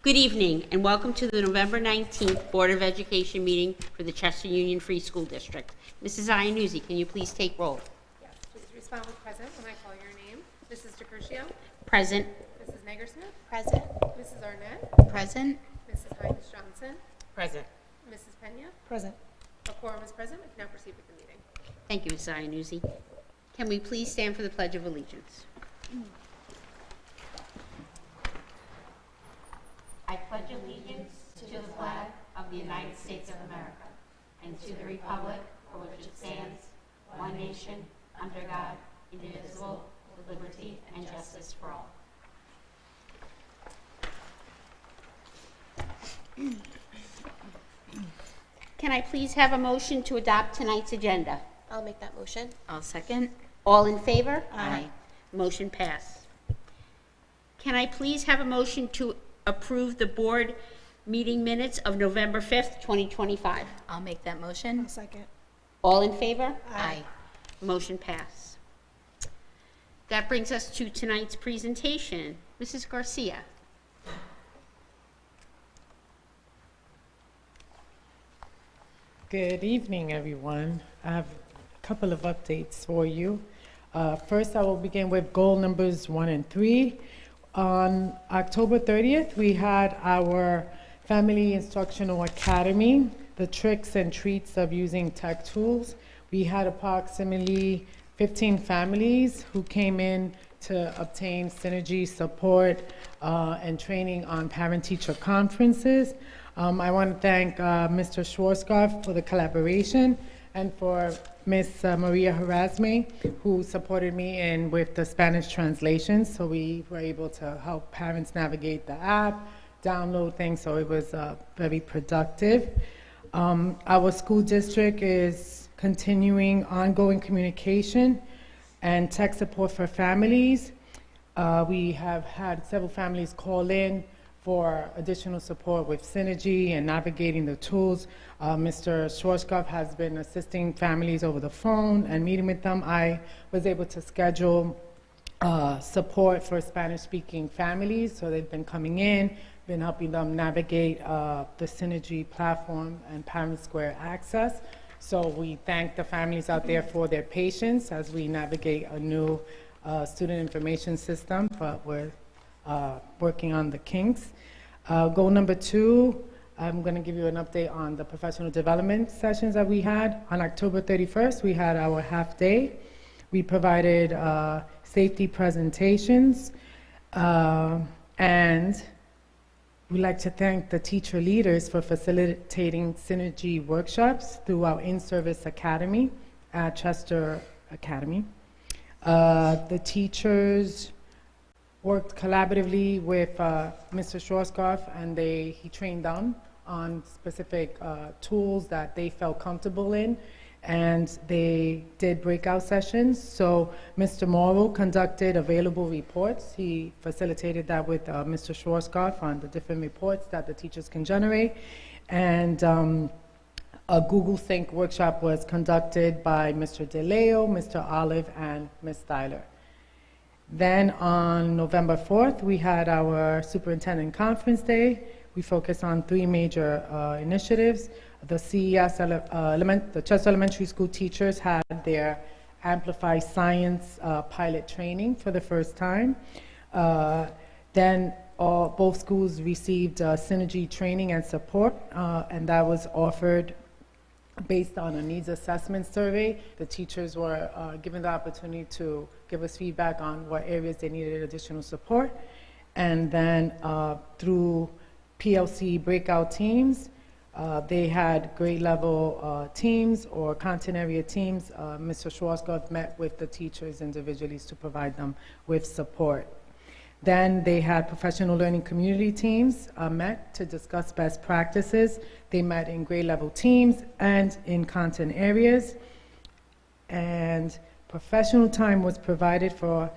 Good evening and welcome to the November 19th Board of Education meeting for the Chester Union Free School District. Mrs. Iannuzzi, can you please take roll? Yes, please respond with present when I call your name. Mrs. DeCrucio? Present. Mrs. Negersmith? Present. Mrs. Arnett? Present. Mrs. Hines Johnson? Present. Mrs. Pena? Present. A quorum is present. We can now proceed with the meeting. Thank you, Mrs. Iannuzzi. Can we please stand for the Pledge of Allegiance? I pledge allegiance to the flag of the United States of America and to the republic for which it stands, one nation, under God, indivisible, with liberty and justice for all. Can I please have a motion to adopt tonight's agenda? I'll make that motion. I'll second. All in favor? Aye. Motion passed. Can I please have a motion to approve the board meeting minutes of November 5th, 2025? I'll make that motion. Second. All in favor? Aye. Motion passed. That brings us to tonight's presentation. Mrs. Garcia. Good evening, everyone. I have a couple of updates for you. First, I will begin with goal numbers 1 and 3. On October 30th, we had our Family Instructional Academy, the tricks and treats of using tech tools. We had approximately 15 families who came in to obtain synergy support and training on parent-teacher conferences. I want to thank Mr. Schwarzkopf for the collaboration and for Ms. Maria Harasme, who supported me in with the Spanish translations. So we were able to help parents navigate the app, download things, so it was very productive. Our school district is continuing ongoing communication and tech support for families. We have had several families call in for additional support with Synergy and navigating the tools. Mr. Schwarzkopf has been assisting families over the phone and meeting with them. I was able to schedule support for Spanish-speaking families, so they've been coming in, been helping them navigate the Synergy platform and Parent Square access. So we thank the families out there for their patience as we navigate a new student information system, but we're working on the kinks. Goal number 2, I'm going to give you an update on the professional development sessions that we had. On October 31st, we had our half day. We provided safety presentations, and we'd like to thank the teacher leaders for facilitating synergy workshops through our in-service academy at Chester Academy. The teachers worked collaboratively with Mr. Schwarzkopf, and he trained them on specific tools that they felt comfortable in, and they did breakout sessions. So Mr. Morrow conducted available reports. He facilitated that with Mr. Schwarzkopf on the different reports that the teachers can generate. And a Google Think workshop was conducted by Mr. DeLeo, Mr. Olive, and Ms. Styler. Then on November 4th, we had our Superintendent Conference Day. We focused on 3 major initiatives. The CES, the Chester Elementary School teachers had their Amplify Science pilot training for the first time. Then both schools received Synergy training and support, and that was offered based on a needs assessment survey. The teachers were given the opportunity to give us feedback on what areas they needed additional support. And then through PLC breakout teams, they had grade level teams or content area teams. Mr. Schwarzkopf met with the teachers individually to provide them with support. Then they had professional learning community teams met to discuss best practices. They met in grade level teams and in content areas. And professional time was provided for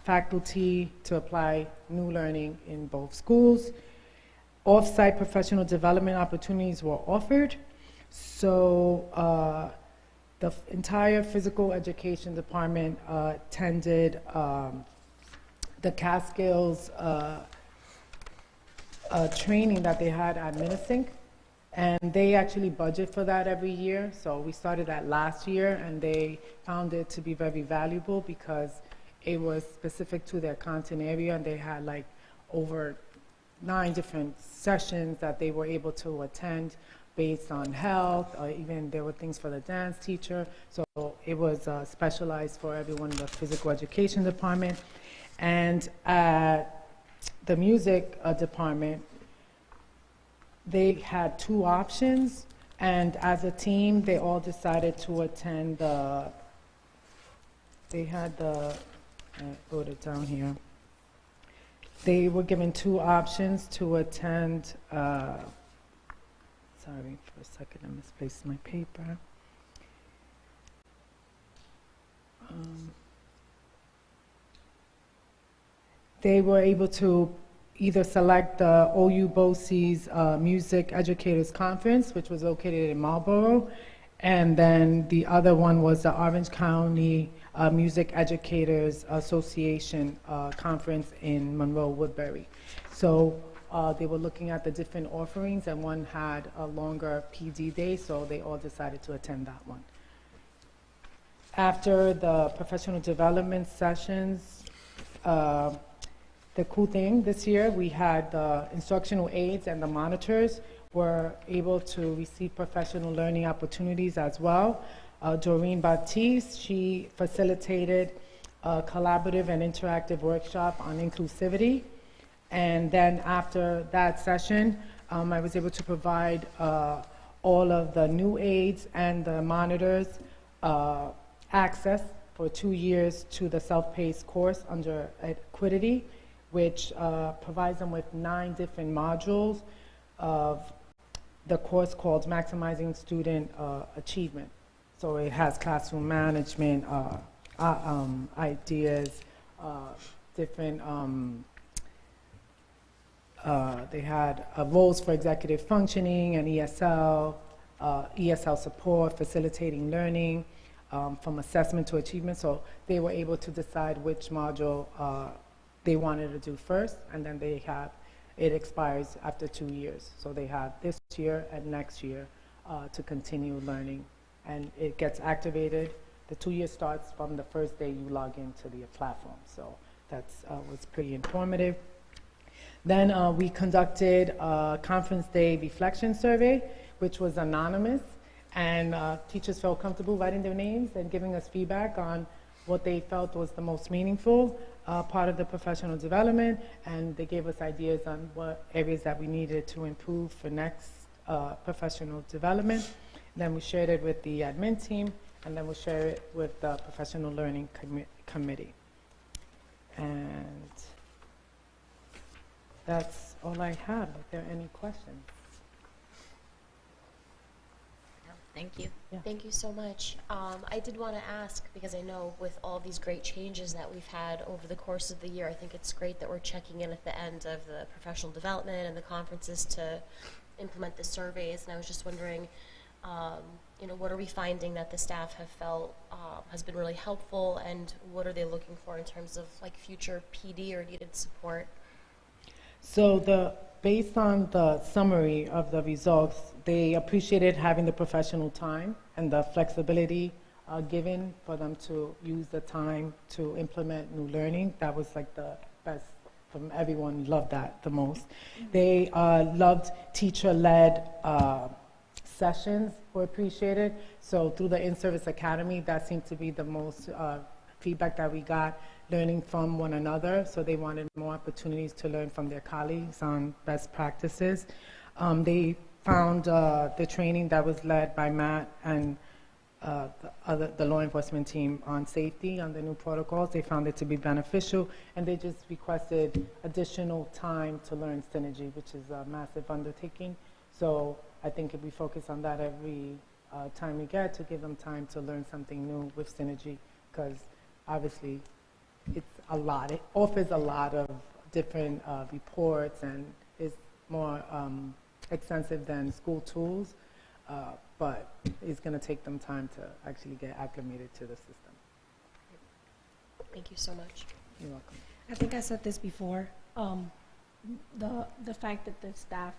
faculty to apply new learning in both schools. Off-site professional development opportunities were offered. So the entire physical education department attended the Catskills training that they had at Minisync, and they actually budget for that every year. So we started that last year, and they found it to be very valuable because it was specific to their content area, and they had like over 9 different sessions that they were able to attend based on health, or even there were things for the dance teacher. So it was specialized for everyone in the physical education department. And at the music department, they had 2 options, and as a team, they all decided to attend they had I wrote it down here. They were given 2 options to attend, sorry, for a second, I misplaced my paper. They were able to either select the OU BOCES Music Educators Conference, which was located in Marlborough, and then the other one was the Orange County Music Educators Association Conference in Monroe Woodbury. So they were looking at the different offerings, and one had a longer PD day, so they all decided to attend that one. After the professional development sessions, the cool thing this year, we had the instructional aides and the monitors were able to receive professional learning opportunities as well. Doreen Baptiste, she facilitated a collaborative and interactive workshop on inclusivity. And then after that session, I was able to provide all of the new aides and the monitors access for 2 years to the self-paced course under Equity, which provides them with 9 different modules of the course called Maximizing Student Achievement. So it has classroom management, ideas, different, they had roles for executive functioning and ESL, ESL support, facilitating learning, from assessment to achievement. So they were able to decide which module they wanted to do first, and then they have, it expires after 2 years. So they have this year and next year to continue learning. And it gets activated. The 2 years starts from the first day you log into the platform. So that was pretty informative. Then we conducted a conference day reflection survey, which was anonymous. And teachers felt comfortable writing their names and giving us feedback on what they felt was the most meaningful part of the professional development, and they gave us ideas on what areas that we needed to improve for next professional development. Then we shared it with the admin team, and then we shared it with the professional learning committee. And that's all I have. Are there any questions? Thank you. Yeah. Thank you so much. I did want to ask, because I know with all these great changes that we've had over the course of the year, I think it's great that we're checking in at the end of the professional development and the conferences to implement the surveys. And I was just wondering, what are we finding that the staff have felt has been really helpful, and what are they looking for in terms of like future PD or needed support? So based on the summary of the results, they appreciated having the professional time and the flexibility given for them to use the time to implement new learning. That was like the best from everyone, loved that the most. They loved teacher-led sessions were appreciated. So through the In-Service Academy, that seemed to be the most feedback that we got, learning from one another. So they wanted more opportunities to learn from their colleagues on best practices. They found the training that was led by Matt and the law enforcement team on safety, on the new protocols. They found it to be beneficial, and they just requested additional time to learn Synergy, which is a massive undertaking. So I think if we focus on that every time we get, to give them time to learn something new with Synergy, because obviously it's a lot. It offers a lot of different reports and is more extensive than school tools, but it's going to take them time to actually get acclimated to the system. Thank you so much. You're welcome. I think I said this before. the fact that the staff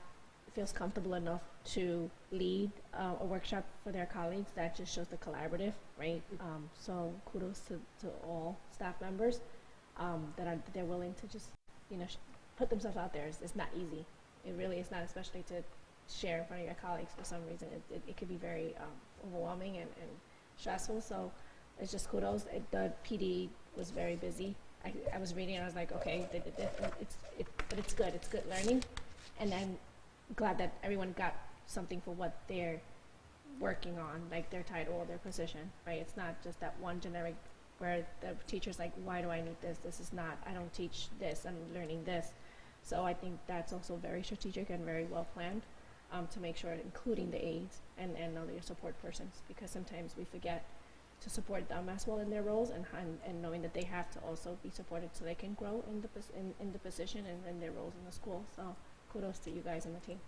feels comfortable enough to lead a workshop for their colleagues, that just shows the collaborative, right? So kudos to all staff members that they're willing to just, put themselves out there. It's not easy. It really is not, especially to share in front of your colleagues for some reason. It could be very overwhelming and stressful. So it's just kudos. The PD was very busy. I was reading and I was like, okay, but it's good. It's good learning. And I'm glad that everyone got something for what they're working on, like their title or their position, right? It's not just that one generic where the teacher's like, why do I need this? This is not, I don't teach this, I'm learning this. So I think that's also very strategic and very well planned to make sure, including the aides and all your support persons, because sometimes we forget to support them as well in their roles and knowing that they have to also be supported so they can grow in the position and in their roles in the school. So kudos to you guys and the team.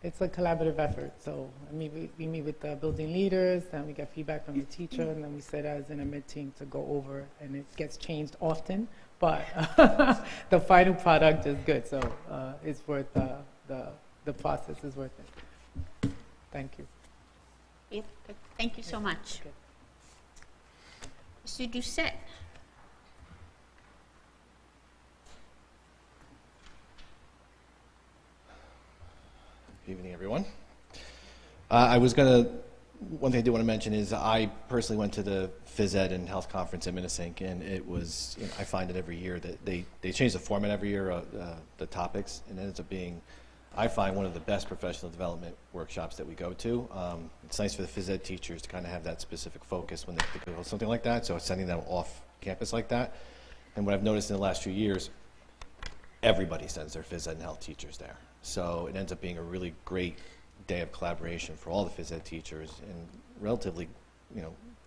It's a collaborative effort. So we meet with the building leaders, and we get feedback from the teacher, and then we sit as in a mid-team to go over, and it gets changed often, but the final product is good. So it's worth the process is worth it. Thank you. Yeah, good. Thank you so much. Okay. Mr. Doucette. Good evening, everyone. One thing I do want to mention is I personally went to the Phys Ed and Health Conference at Minnesink, and it was, I find it every year that they change the format every year, the topics, and it ends up being, I find, one of the best professional development workshops that we go to. It's nice for the Phys Ed teachers to kind of have that specific focus when they go to something like that, so sending them off campus like that. And what I've noticed in the last few years, everybody sends their Phys Ed and Health teachers there. So it ends up being a really great day of collaboration for all the Phys Ed teachers in relatively,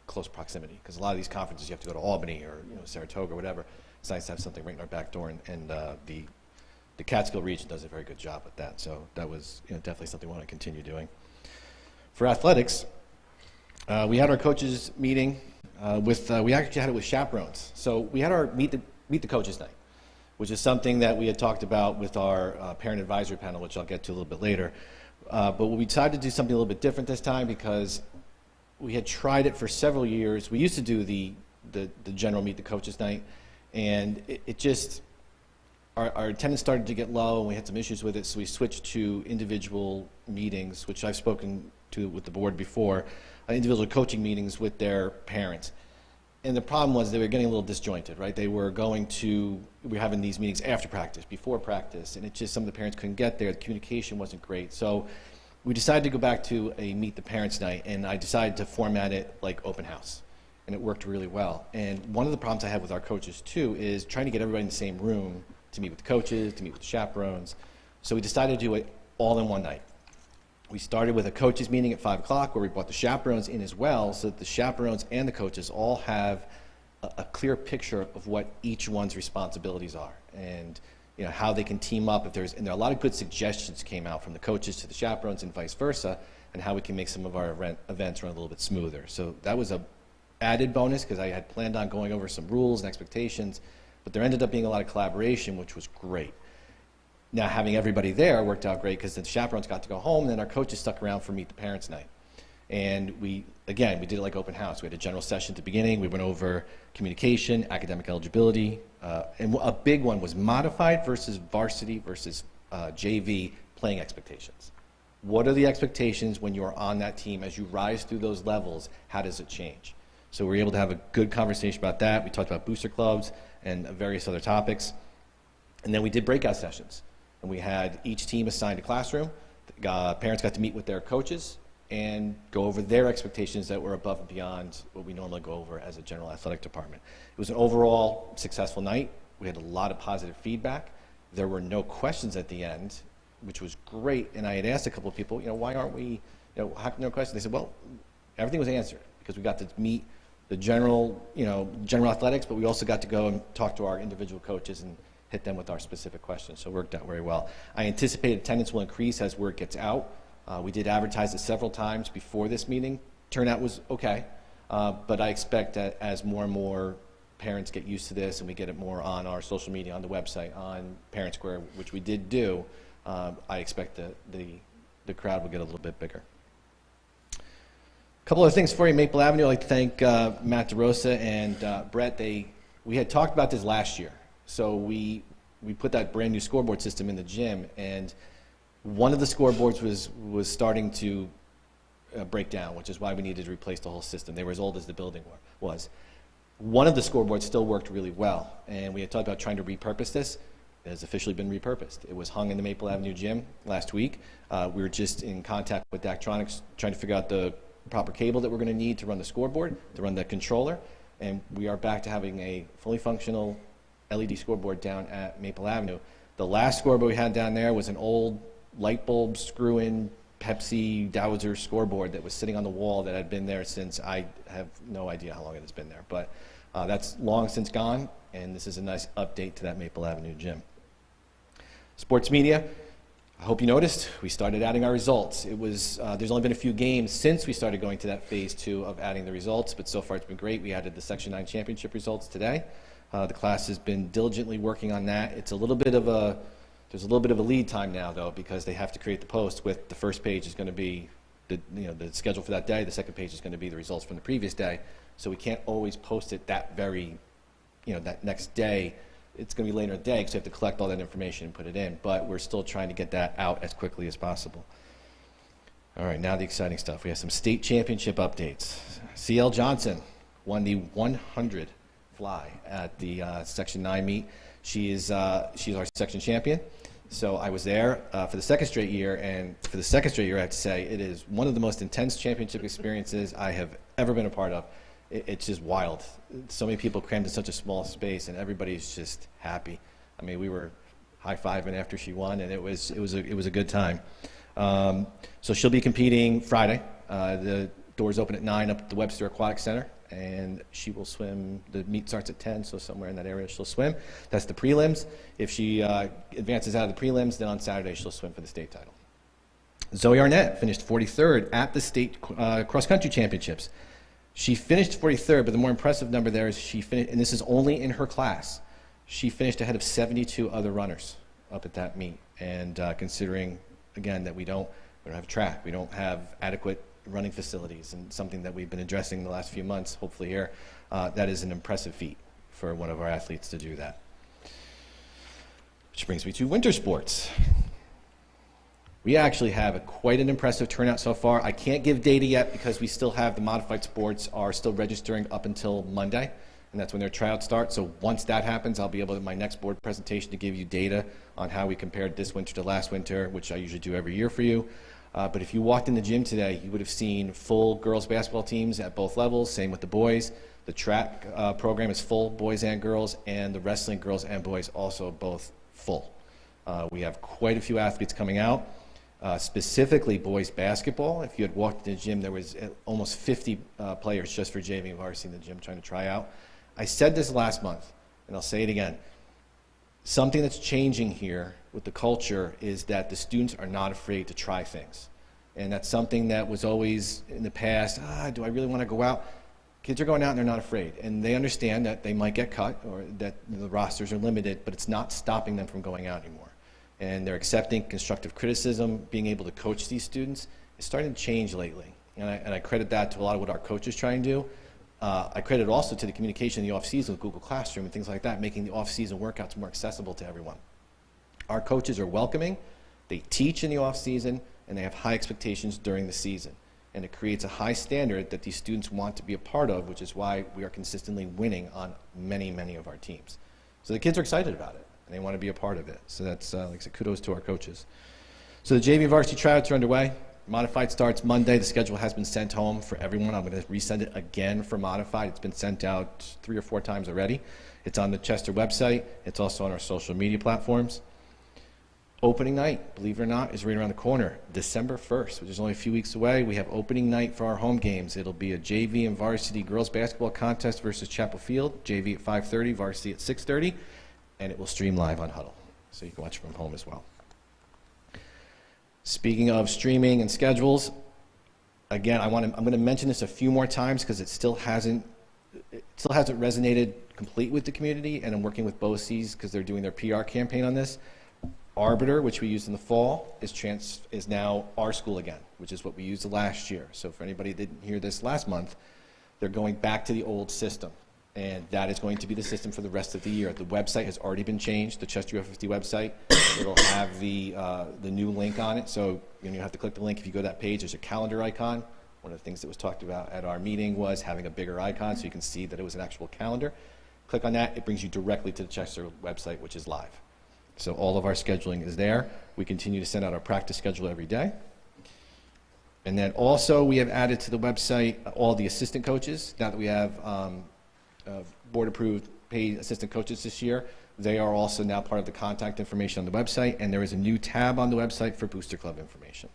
close proximity. Because a lot of these conferences you have to go to Albany or Saratoga or whatever. It's nice to have something right in our back door, and the Catskill region does a very good job with that. So that was definitely something we want to continue doing. For athletics, we had our coaches meeting we actually had it with chaperones. So we had our meet the coaches night, which is something that we had talked about with our parent advisory panel, which I'll get to a little bit later. But we decided to do something a little bit different this time because we had tried it for several years. We used to do the general meet the coaches night, and it just, our attendance started to get low, and we had some issues with it, so we switched to individual meetings, which I've spoken to with the board before, individual coaching meetings with their parents. And the problem was they were getting a little disjointed, right? We were having these meetings after practice, before practice, and it's just some of the parents couldn't get there. The communication wasn't great. So we decided to go back to a Meet the Parents night, and I decided to format it like open house. And it worked really well. And one of the problems I had with our coaches, too, is trying to get everybody in the same room to meet with the coaches, to meet with the chaperones. So we decided to do it all in one night. We started with a coaches meeting at 5 o'clock where we brought the chaperones in as well, so that the chaperones and the coaches all have a clear picture of what each one's responsibilities are, and how they can team up. And there are a lot of good suggestions came out from the coaches to the chaperones and vice versa, and how we can make some of our events run a little bit smoother. So that was a added bonus because I had planned on going over some rules and expectations, but there ended up being a lot of collaboration, which was great. Now, having everybody there worked out great because the chaperones got to go home, and then our coaches stuck around for Meet the Parents night. And we did it like open house. We had a general session at the beginning. We went over communication, academic eligibility, and a big one was modified versus varsity versus JV playing expectations. What are the expectations when you're on that team? As you rise through those levels, how does it change? So we were able to have a good conversation about that. We talked about booster clubs and various other topics. And then we did breakout sessions. And we had each team assigned a classroom. Parents got to meet with their coaches and go over their expectations that were above and beyond what we normally go over as a general athletic department. It was an overall successful night. We had a lot of positive feedback. There were no questions at the end, which was great. And I had asked a couple of people, why aren't we, how come no questions? They said, well, everything was answered because we got to meet the general athletics, but we also got to go and talk to our individual coaches and hit them with our specific questions. So it worked out very well. I anticipate attendance will increase as word gets out. We did advertise it several times before this meeting. Turnout was okay, but I expect that as more and more parents get used to this and we get it more on our social media, on the website, on Parent Square, which we did do, I expect the crowd will get a little bit bigger. A couple of things for you. Maple Avenue, I'd like to thank Matt DeRosa and Brett. We had talked about this last year. So we put that brand new scoreboard system in the gym, and one of the scoreboards was starting to break down, which is why we needed to replace the whole system. They were as old as the building was. One of the scoreboards still worked really well, and we had talked about trying to repurpose this. It has officially been repurposed. It was hung in the Maple Avenue gym last week. We were just in contact with Daktronics trying to figure out the proper cable that we're going to need to run the scoreboard, to run the controller, and we are back to having a fully functional LED scoreboard down at Maple Avenue. The last scoreboard we had down there was an old light bulb screw-in Pepsi Dowser scoreboard that was sitting on the wall that had been there since, I have no idea how long it has been there, but that's long since gone, and this is a nice update to that Maple Avenue gym. Sports media, I hope you noticed, we started adding our results. It was, there's only been a few games since we started going to that phase 2 of adding the results, but so far it's been great. We added the Section 9 championship results today. The class has been diligently working on that. It's a little bit of a, there's a little bit of a lead time now, though, because they have to create the post with the first page is going to be the schedule for that day. The second page is going to be the results from the previous day. So we can't always post it that very, that next day. It's going to be later in the day because we have to collect all that information and put it in. But we're still trying to get that out as quickly as possible. All right, now the exciting stuff. We have some state championship updates. CL Johnson won the 100 fly at the Section 9 meet. She's our section champion. So I was there for the second straight year, and for the second straight year, I have to say, it is one of the most intense championship experiences I have ever been a part of. It's just wild. So many people crammed in such a small space, and everybody's just happy. I mean, we were high-fiving after she won, and it was a good time. So she'll be competing Friday. The doors open at 9 up at the Webster Aquatic Center, and she will swim. The meet starts at 10, so somewhere in that area she'll swim. That's the prelims. If she advances out of the prelims, then on Saturday she'll swim for the state title. Zoe Arnett finished 43rd at the state cross-country championships. She finished 43rd, but the more impressive number there is she finished, and this is only in her class, she finished ahead of 72 other runners up at that meet. And considering, again, that we don't have track, we don't have adequate running facilities, and something that we've been addressing the last few months, hopefully here, that is an impressive feat for one of our athletes to do that. Which brings me to winter sports. We actually have quite an impressive turnout so far. I can't give data yet because we still have the modified sports are still registering up until Monday, and that's when their tryouts start. So once that happens, I'll be able, in my next board presentation, to give you data on how we compared this winter to last winter, which I usually do every year for you. But if you walked in the gym today, you would have seen full girls basketball teams at both levels, same with the boys. The track program is full, boys and girls, and the wrestling girls and boys also both full. We have quite a few athletes coming out. Specifically boys basketball. If you had walked in the gym, there was almost 50 players just for JV and varsity in the gym trying to try out. I said this last month, and I'll say it again. Something that's changing here with the culture is that the students are not afraid to try things. And that's something that was always in the past, do I really want to go out? Kids are going out and they're not afraid. And they understand that they might get cut or that the rosters are limited, but it's not stopping them from going out anymore. And they're accepting constructive criticism, being able to coach these students. It's starting to change lately. And I credit that to a lot of what our coaches try and do. I credit also to the communication in the off-season with Google Classroom and things like that, making the off-season workouts more accessible to everyone. Our coaches are welcoming, they teach in the off-season, and they have high expectations during the season. And it creates a high standard that these students want to be a part of, which is why we are consistently winning on many, many of our teams. So the kids are excited about it, and they want to be a part of it. So that's, like I said, kudos to our coaches. So the JV varsity tryouts are underway. Modified starts Monday. The schedule has been sent home for everyone. I'm going to resend it again for modified. It's been sent out 3 or 4 times already. It's on the Chester website. It's also on our social media platforms. Opening night, believe it or not, is right around the corner, December 1st, which is only a few weeks away. We have opening night for our home games. It'll be a JV and varsity girls basketball contest versus Chapel Field, JV at 5:30, varsity at 6:30, and it will stream live on Huddle, so you can watch it from home as well. Speaking of streaming and schedules, again, I'm going to mention this a few more times because it still hasn't resonated complete with the community, and I'm working with BOCES because they're doing their PR campaign on this. Arbiter, which we used in the fall, is now our school again, which is what we used last year. So for anybody that didn't hear this last month, they're going back to the old system, and that is going to be the system for the rest of the year. The website has already been changed, the Chester UFFD website. It'll have the new link on it, so you have to click the link. If you go to that page, there's a calendar icon. One of the things that was talked about at our meeting was having a bigger icon so you can see that it was an actual calendar. Click on that, it brings you directly to the Chester website, which is live. So all of our scheduling is there. We continue to send out our practice schedule every day. And then also we have added to the website all the assistant coaches. Now that we have board-approved paid assistant coaches this year, they are also now part of the contact information on the website, and there is a new tab on the website for Booster Club information.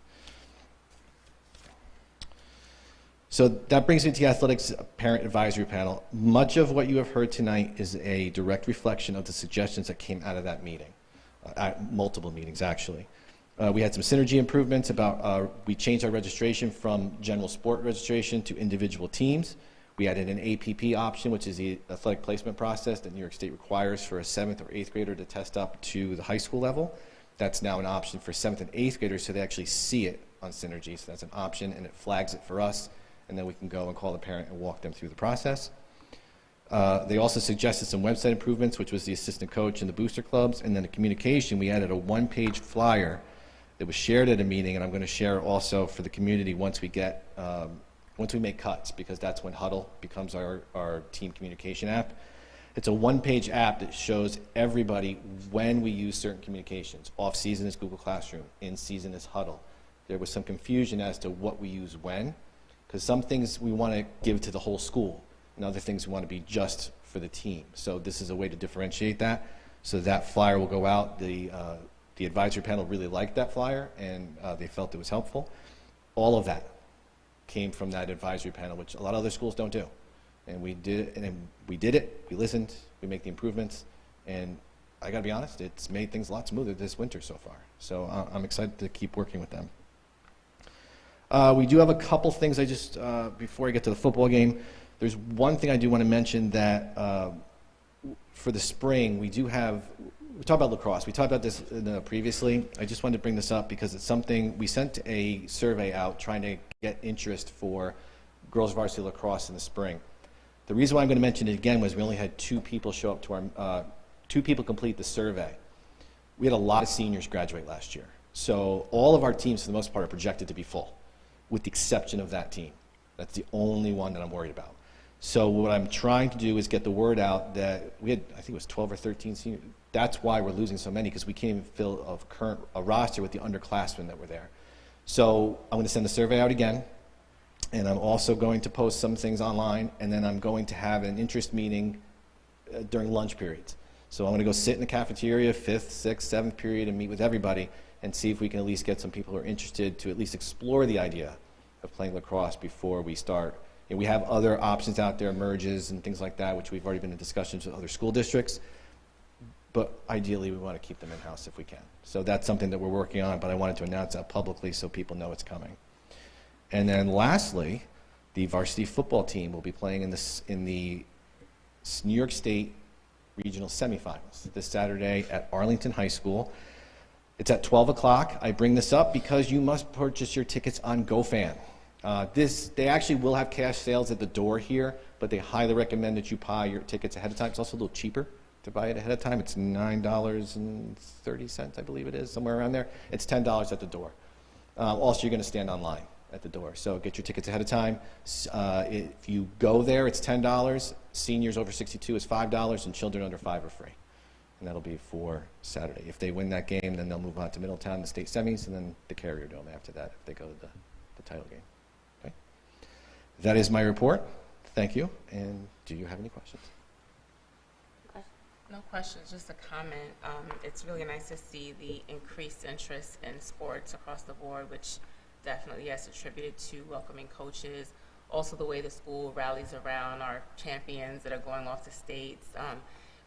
So that brings me to the Athletics Parent Advisory Panel. Much of what you have heard tonight is a direct reflection of the suggestions that came out of that meeting, multiple meetings actually. We had some synergy improvements about, we changed our registration from general sport registration to individual teams. We added an APP option, which is the athletic placement process that New York State requires for a 7th or 8th grader to test up to the high school level. That's now an option for 7th and 8th graders, so they actually see it on Synergy. So that's an option, and it flags it for us, and then we can go and call the parent and walk them through the process. They also suggested some website improvements, which was the assistant coach and the booster clubs, and then the communication. We added a one-page flyer that was shared at a meeting, and I'm going to share also for the community once we get, once we make cuts, because that's when Huddle becomes our team communication app. It's a one-page app that shows everybody when we use certain communications. Off-season is Google Classroom, in-season is Huddle. There was some confusion as to what we use when, because some things we want to give to the whole school, and other things we want to be just for the team. So this is a way to differentiate that. So that flyer will go out. The advisory panel really liked that flyer, and they felt it was helpful. All of that came from that advisory panel, which a lot of other schools don't do. And we did it, we listened, we make the improvements, and I gotta be honest, it's made things a lot smoother this winter so far. So I'm excited to keep working with them. We do have a couple things before I get to the football game, there's one thing I do want to mention that for the spring, we talked about lacrosse. We talked about this previously. I just wanted to bring this up because it's something, we sent a survey out trying to get interest for girls varsity lacrosse in the spring. The reason why I'm going to mention it again was we only had 2 people show up to our, 2 people complete the survey. We had a lot of seniors graduate last year. So all of our teams, for the most part, are projected to be full, with the exception of that team. That's the only one that I'm worried about. So what I'm trying to do is get the word out that we had, I think it was 12 or 13 seniors. That's why we're losing so many, because we can't even fill a roster with the underclassmen that were there. So I'm going to send the survey out again, and I'm also going to post some things online, and then I'm going to have an interest meeting during lunch periods. So I'm going to go sit in the cafeteria 5th, 6th, 7th period and meet with everybody and see if we can at least get some people who are interested to at least explore the idea of playing lacrosse before we start. And we have other options out there, merges and things like that, which we've already been in discussions with other school districts. But ideally, we want to keep them in-house if we can. So that's something that we're working on, but I wanted to announce that publicly so people know it's coming. And then lastly, the varsity football team will be playing in the New York State regional semifinals this Saturday at Arlington High School. It's at 12 o'clock. I bring this up because you must purchase your tickets on GoFan. They actually will have cash sales at the door here, but they highly recommend that you buy your tickets ahead of time. It's also a little cheaper to buy it ahead of time. It's $9.30, I believe it is, somewhere around there. It's $10 at the door. Also, you're going to stand online at the door, so get your tickets ahead of time. If you go there, it's $10. Seniors over 62 is $5, and children under 5 are free. And that'll be for Saturday. If they win that game, then they'll move on to Middletown, the state semis, and then the Carrier Dome after that if they go to the title game. Okay? That is my report. Thank you. And do you have any questions? No questions, just a comment. It's really nice to see the increased interest in sports across the board, which definitely has attributed to welcoming coaches. Also the way the school rallies around our champions that are going off to states.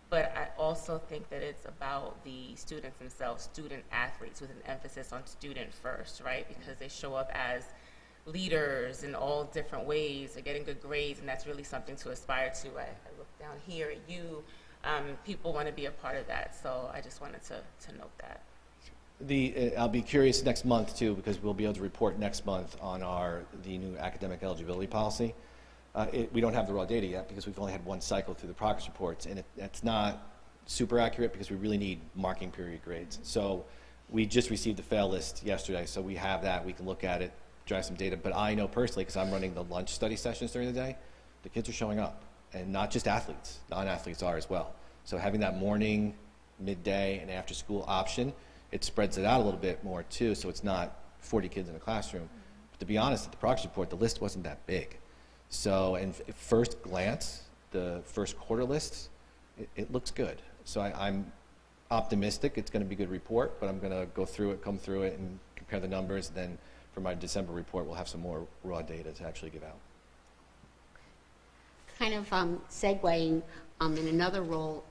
But I also think that it's about the students themselves, student athletes, with an emphasis on student first, right? Because they show up as leaders in all different ways. They're getting good grades, and that's really something to aspire to. I look down here, people want to be a part of that. So I just wanted to note that. I'll be curious next month too, because we'll be able to report next month on the new academic eligibility policy. We don't have the raw data yet because we've only had one cycle through the progress reports, and it's not super accurate because we really need marking period grades. So we just received the fail list yesterday, so we have that. We can look at it, drive some data. But I know personally, because I'm running the lunch study sessions during the day, the kids are showing up, and not just athletes, non-athletes are as well. So having that morning, midday, and after-school option, it spreads it out a little bit more too, so it's not 40 kids in a classroom. But to be honest, at the progress report, the list wasn't that big. So, and at first glance, the first quarter list, it looks good. So I'm optimistic it's going to be a good report, but I'm going to go through it, come through it, and compare the numbers. Then for my December report, we'll have some more raw data to actually give out. Kind of segueing in another role,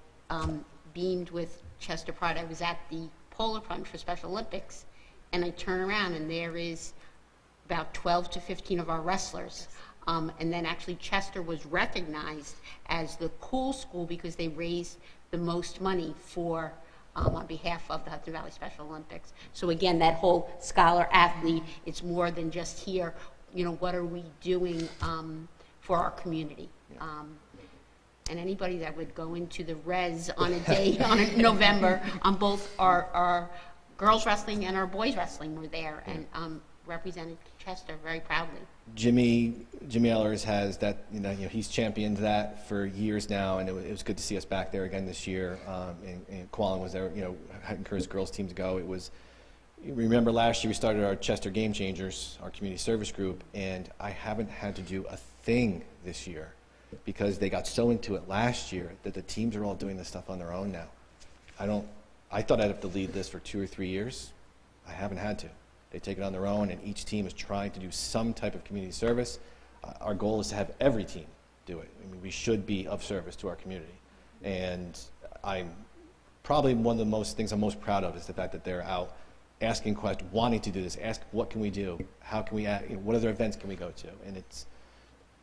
beamed with Chester Pride, I was at the Polar Plunge for Special Olympics, and I turn around and there is about 12 to 15 of our wrestlers. And then actually Chester was recognized as the cool school because they raised the most money for on behalf of the Hudson Valley Special Olympics. So again, that whole scholar athlete, it's more than just here, you know, what are we doing for our community? And anybody that would go into the res on a day, on November, on both our girls wrestling and our boys wrestling were there and represented Chester very proudly. Jimmy Ellers has that, you know, he's championed that for years now, and it was good to see us back there again this year. And Quallen was there, you know, encouraged the girls team to go. It was, remember last year we started our Chester Game Changers, our community service group, and I haven't had to do a thing this year because they got so into it last year that the teams are all doing this stuff on their own now. I thought I'd have to lead this for 2 or 3 years. I haven't had to. They take it on their own, and each team is trying to do some type of community service. Our goal is to have every team do it. I mean, we should be of service to our community. And I'm probably one of the things I'm most proud of is the fact that they're out asking questions, wanting to do this, ask what can we do, how can we, what other events can we go to? And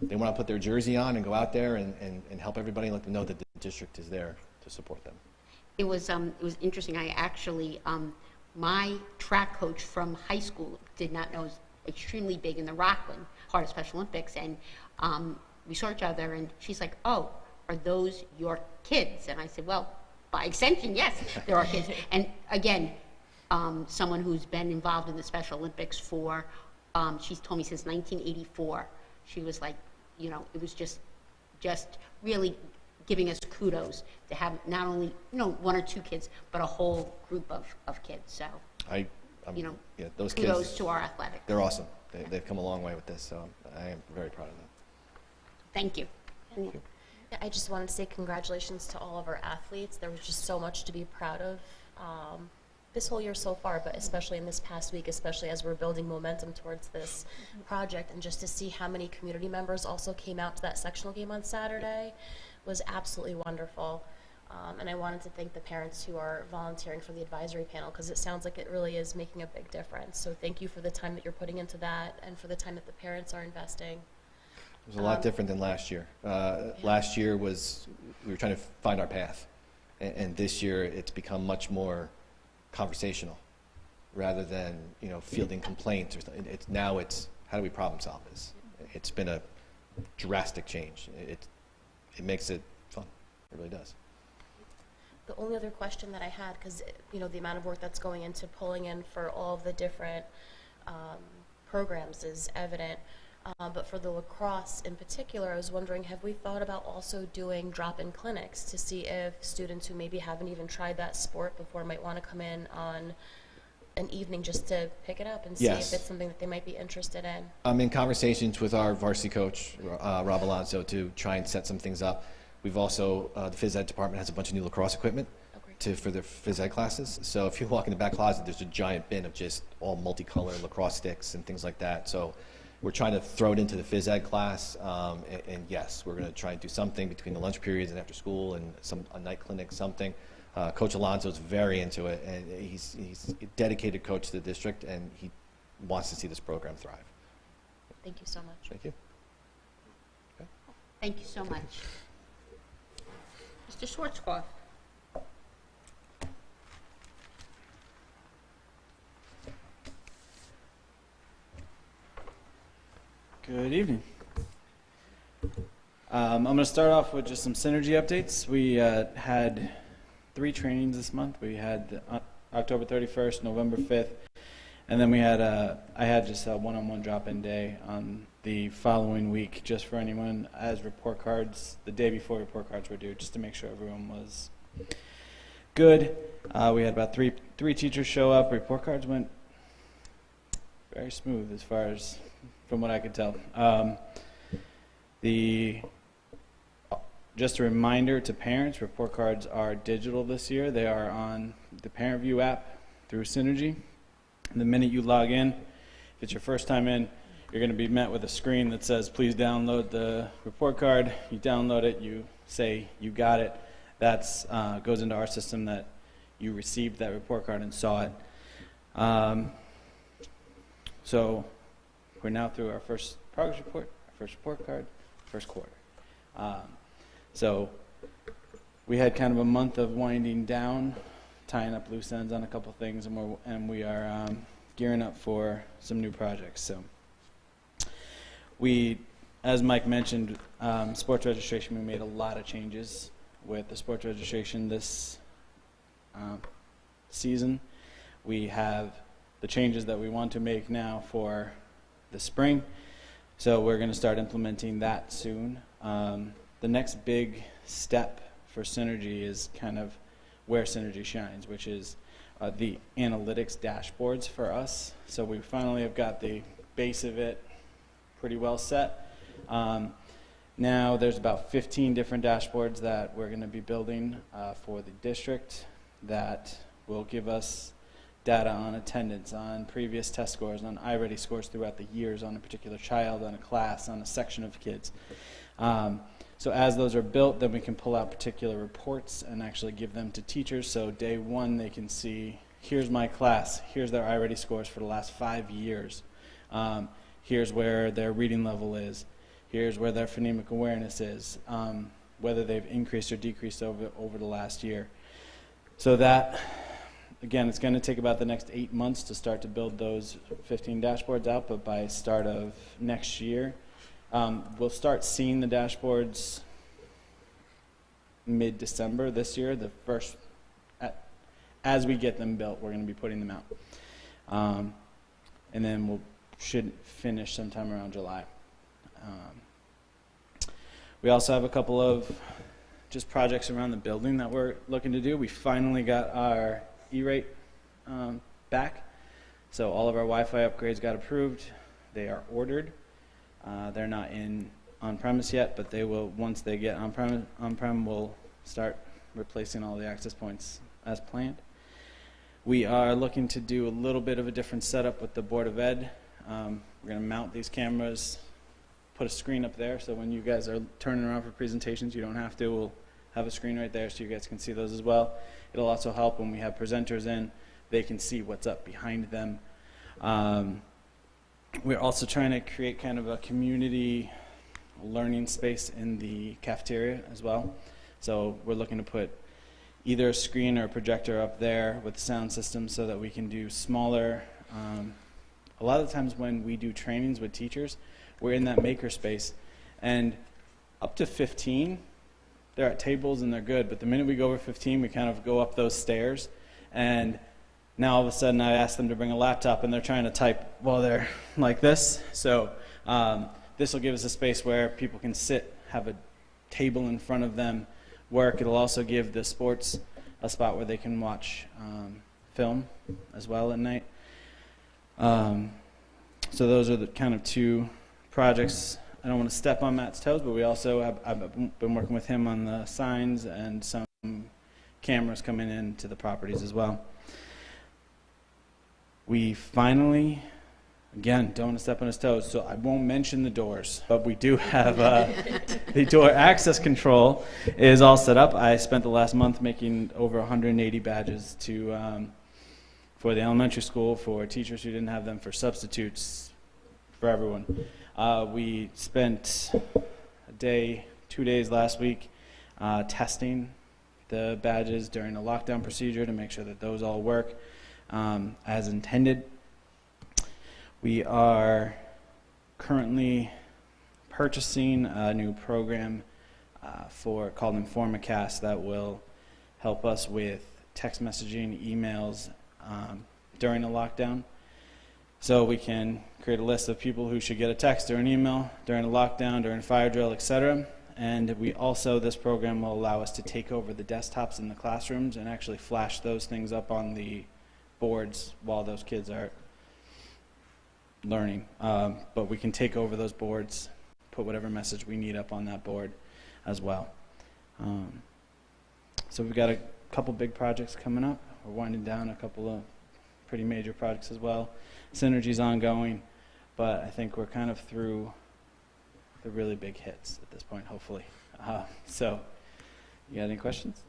they want to put their jersey on and go out there and help everybody and let them know that the district is there to support them. It was interesting. I actually, my track coach from high school did not know it was extremely big in the Rockland part of Special Olympics, and we saw each other, and she's like, "Oh, are those your kids?" And I said, "Well, by extension, yes, they're our kids." And again, someone who's been involved in the Special Olympics for, she's told me since 1984. She was like, you know, it was just really giving us kudos to have not only, you know, 1 or 2 kids, but a whole group of kids. So, you know, yeah, those kudos kids, to our athletics. they're awesome. They've come a long way with this, so I am very proud of them. Thank you. Thank you. Yeah, I just wanted to say congratulations to all of our athletes. There was just so much to be proud of this whole year so far, but especially in this past week, especially as we're building momentum towards this project, and just to see how many community members also came out to that sectional game on Saturday was absolutely wonderful. And I wanted to thank the parents who are volunteering for the advisory panel, because it sounds like it really is making a big difference. So thank you for the time that you're putting into that and for the time that the parents are investing. It was a lot different than last year. Last year we were trying to find our path, and this year it's become much more conversational rather than, you know, fielding complaints or something. Now it's how do we problem solve this? It's been a drastic change. It makes it fun. It really does. The only other question that I had, because, you know, the amount of work that's going into pulling in for all of the different programs is evident, but for the lacrosse in particular, I was wondering, have we thought about also doing drop-in clinics to see if students who maybe haven't even tried that sport before might want to come in on an evening just to pick it up and see Yes. if it's something that they might be interested in? I'm in conversations with our varsity coach, Rob Alonso, to try and set some things up. We've also, the phys ed department has a bunch of new lacrosse equipment for the phys ed classes. So if you walk in the back closet, there's a giant bin of just all multicolored lacrosse sticks and things like that. So we're trying to throw it into the phys ed class, and yes, we're going to try and do something between the lunch periods and after school, and a night clinic, something. Coach Alonso is very into it, and he's a dedicated coach to the district, and he wants to see this program thrive. Thank you so much. Thank you. Okay. Thank you so much. Mr. Schwarzkopf. Good evening. I'm going to start off with just some synergy updates. We had 3 trainings this month. We had October 31st, November 5th, and then I had just a one-on-one drop-in day on the following week, just for anyone as report cards, the day before report cards were due, just to make sure everyone was good. We had about three teachers show up. Report cards went very smooth as far as from what I could tell. Just a reminder to parents, report cards are digital this year. They are on the Parent View app through Synergy. And the minute you log in, if it's your first time in, you're going to be met with a screen that says, please download the report card. You download it, you say you got it. That goes into our system that you received that report card and saw it. So we're now through our first progress report, our first report card, first quarter. So we had kind of a month of winding down, tying up loose ends on a couple things, and we are gearing up for some new projects. So we, as Mike mentioned, sports registration, we made a lot of changes with the sports registration this season. We have the changes that we want to make now for the spring, so we're going to start implementing that soon. The next big step for Synergy is kind of where Synergy shines, which is the analytics dashboards for us. So we finally have got the base of it pretty well set. Now there's about 15 different dashboards that we're going to be building for the district that will give us data on attendance, on previous test scores, on iReady scores throughout the years, on a particular child, on a class, on a section of kids. So as those are built, then we can pull out particular reports and actually give them to teachers. So day one, they can see, here's my class, here's their iReady scores for the last 5 years. Here's where their reading level is. Here's where their phonemic awareness is, whether they've increased or decreased over the last year. So that, again, it's going to take about the next 8 months to start to build those 15 dashboards out, but by start of next year, we'll start seeing the dashboards mid-December this year. The first, as we get them built, we're going to be putting them out. And then we should finish sometime around July. We also have a couple of just projects around the building that we're looking to do. We finally got our E-rate back. So all of our Wi-Fi upgrades got approved. They are ordered. They're not in on-premise yet, but they will, once they get on-prem, we'll start replacing all the access points as planned. We are looking to do a little bit of a different setup with the Board of Ed. We're going to mount these cameras, put a screen up there, so when you guys are turning around for presentations, you don't have to. We'll have a screen right there so you guys can see those as well. It'll also help when we have presenters in. They can see what's up behind them. We're also trying to create kind of a community learning space in the cafeteria as well. So we're looking to put either a screen or a projector up there with the sound system so that we can do smaller. A lot of the times when we do trainings with teachers, we're in that maker space, and up to 15, they're at tables and they're good, but the minute we go over 15, we kind of go up those stairs, and now all of a sudden I ask them to bring a laptop and they're trying to type while they're like this. So this will give us a space where people can sit, have a table in front of them, work. It'll also give the sports a spot where they can watch film as well at night. So those are the kind of 2 projects. I don't want to step on Matt's toes, but we also have, I've been working with him on the signs and some cameras coming into the properties as well. We finally, again, don't want to step on his toes, so I won't mention the doors, but we do have the door access control is all set up. I spent the last month making over 180 badges for the elementary school, for teachers who didn't have them, for substitutes, for everyone. We spent 2 days last week testing the badges during the lockdown procedure to make sure that those all work as intended. We are currently purchasing a new program called Informacast that will help us with text messaging, emails during the lockdown. So we can create a list of people who should get a text or an email during a lockdown, during a fire drill, etc. And we also, this program will allow us to take over the desktops in the classrooms and actually flash those things up on the boards while those kids are learning. But we can take over those boards, put whatever message we need up on that board as well. So we've got a couple big projects coming up. We're winding down a couple of pretty major projects as well. Synergy's ongoing, but I think we're kind of through the really big hits at this point, hopefully. So, you got any questions?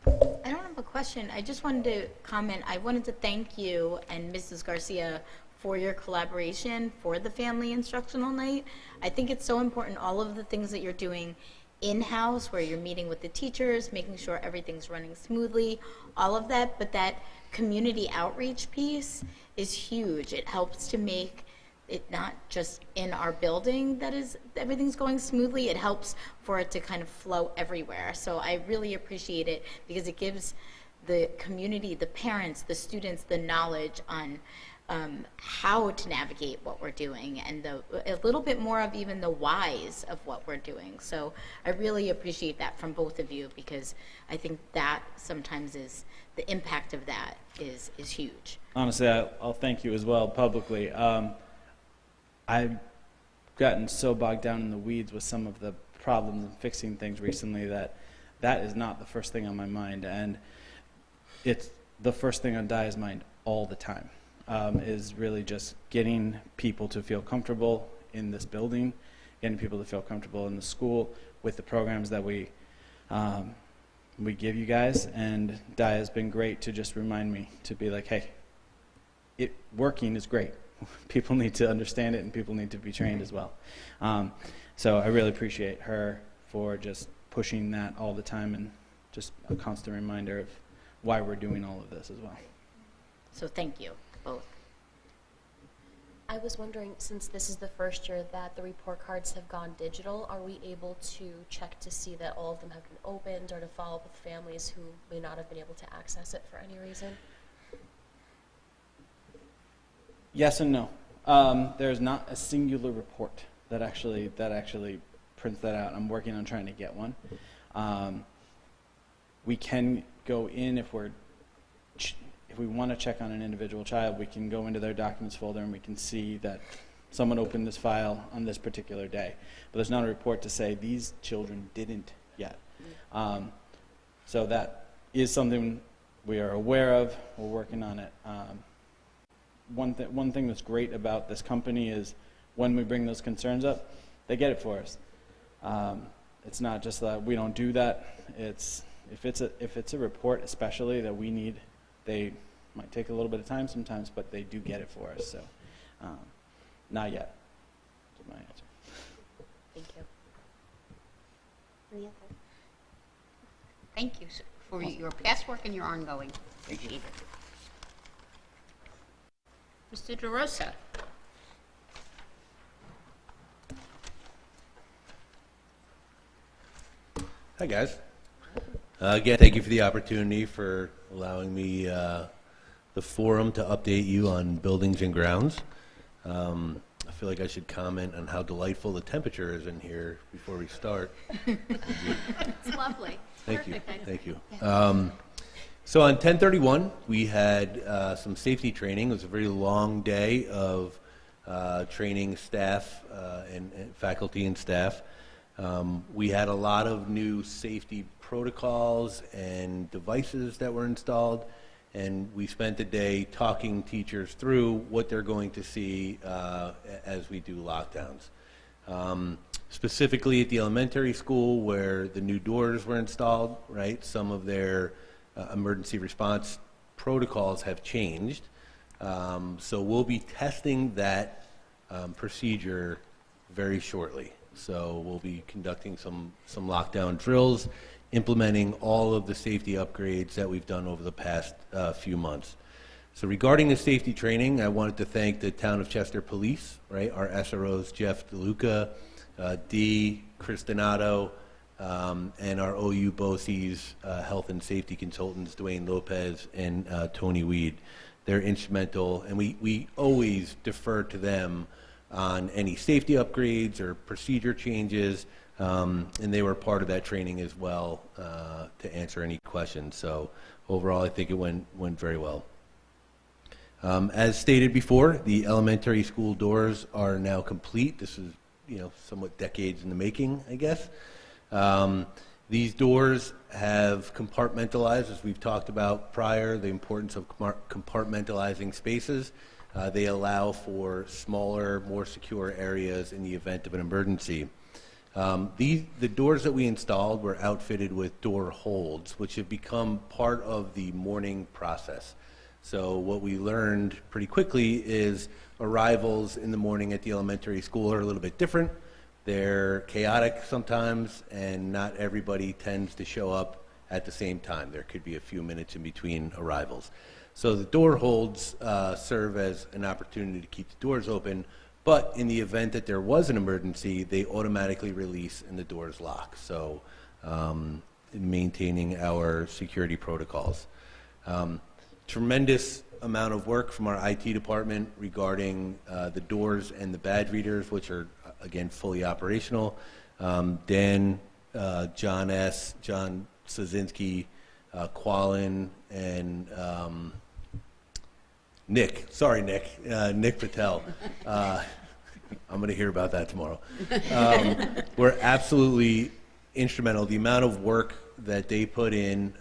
I don't have a question. I just wanted to comment. I wanted to thank you and Mrs. Garcia for your collaboration for the Family Instructional Night. I think it's so important, all of the things that you're doing in-house, where you're meeting with the teachers, making sure everything's running smoothly, all of that, but that community outreach piece is huge. It helps to make it not just in our building that is everything's going smoothly, it helps for it to kind of flow everywhere. So I really appreciate it because it gives the community, the parents, the students, the knowledge on how to navigate what we're doing and a little bit more of even the whys of what we're doing. So I really appreciate that from both of you because I think that sometimes is the impact of that is huge. Honestly, I'll thank you as well publicly. I've gotten so bogged down in the weeds with some of the problems and fixing things recently that is not the first thing on my mind, and it's the first thing on Dia's mind all the time. Is really just getting people to feel comfortable in this building, getting people to feel comfortable in the school with the programs that we give you guys. And Dia has been great to just remind me to be like, hey, working is great. People need to understand it and people need to be trained as well. So I really appreciate her for just pushing that all the time and just a constant reminder of why we're doing all of this as well. So thank you both. I was wondering, since this is the first year that the report cards have gone digital, are we able to check to see that all of them have been opened or to follow up with families who may not have been able to access it for any reason? Yes and no. There's not a singular report that actually prints that out. I'm working on trying to get one. We can go in if we want to check on an individual child, we can go into their documents folder and we can see that someone opened this file on this particular day. But there's not a report to say these children didn't yet. So that is something we are aware of. We're working on it. One thing that's great about this company is when we bring those concerns up, they get it for us. It's not just that we don't do that. It's if it's a report especially that we need, they might take a little bit of time sometimes, but they do get it for us. So not yet. That's my answer. Thank you. Thank you for your past work and your ongoing. Appreciate it. Mr. DeRosa. Hi, guys. Again, thank you for the opportunity for allowing me the forum to update you on buildings and grounds. I feel like I should comment on how delightful the temperature is in here before we start. It's lovely. Thank you. Perfect. Thank you. So on 10/31, we had some safety training. It was a very long day of training staff and faculty and staff. We had a lot of new safety protocols and devices that were installed, and we spent the day talking teachers through what they're going to see as we do lockdowns. Specifically at the elementary school where the new doors were installed, right, some of their emergency response protocols have changed. So we'll be testing that procedure very shortly. So we'll be conducting some lockdown drills implementing all of the safety upgrades that we've done over the past few months. So regarding the safety training, I wanted to thank the Town of Chester Police, right, our SROs, Jeff DeLuca, Dee, Chris Donato, and our OU BOCES health and safety consultants, Dwayne Lopez and Tony Weed. They're instrumental, and we always defer to them on any safety upgrades or procedure changes, and they were part of that training as well to answer any questions. So overall, I think it went very well. As stated before, the elementary school doors are now complete. This is, somewhat decades in the making, I guess. These doors have compartmentalized, as we've talked about prior, the importance of compartmentalizing spaces. They allow for smaller, more secure areas in the event of an emergency. The doors that we installed were outfitted with door holds, which have become part of the morning process. So what we learned pretty quickly is arrivals in the morning at the elementary school are a little bit different. They're chaotic sometimes, and not everybody tends to show up at the same time. There could be a few minutes in between arrivals. So the door holds serve as an opportunity to keep the doors open, but in the event that there was an emergency, they automatically release and the doors lock. So maintaining our security protocols. Tremendous amount of work from our IT department regarding the doors and the badge readers, which are again fully operational. Dan, John S., John Sazinski, Qualin, and Nick Patel. I'm going to hear about that tomorrow. We're absolutely instrumental. The amount of work that they put in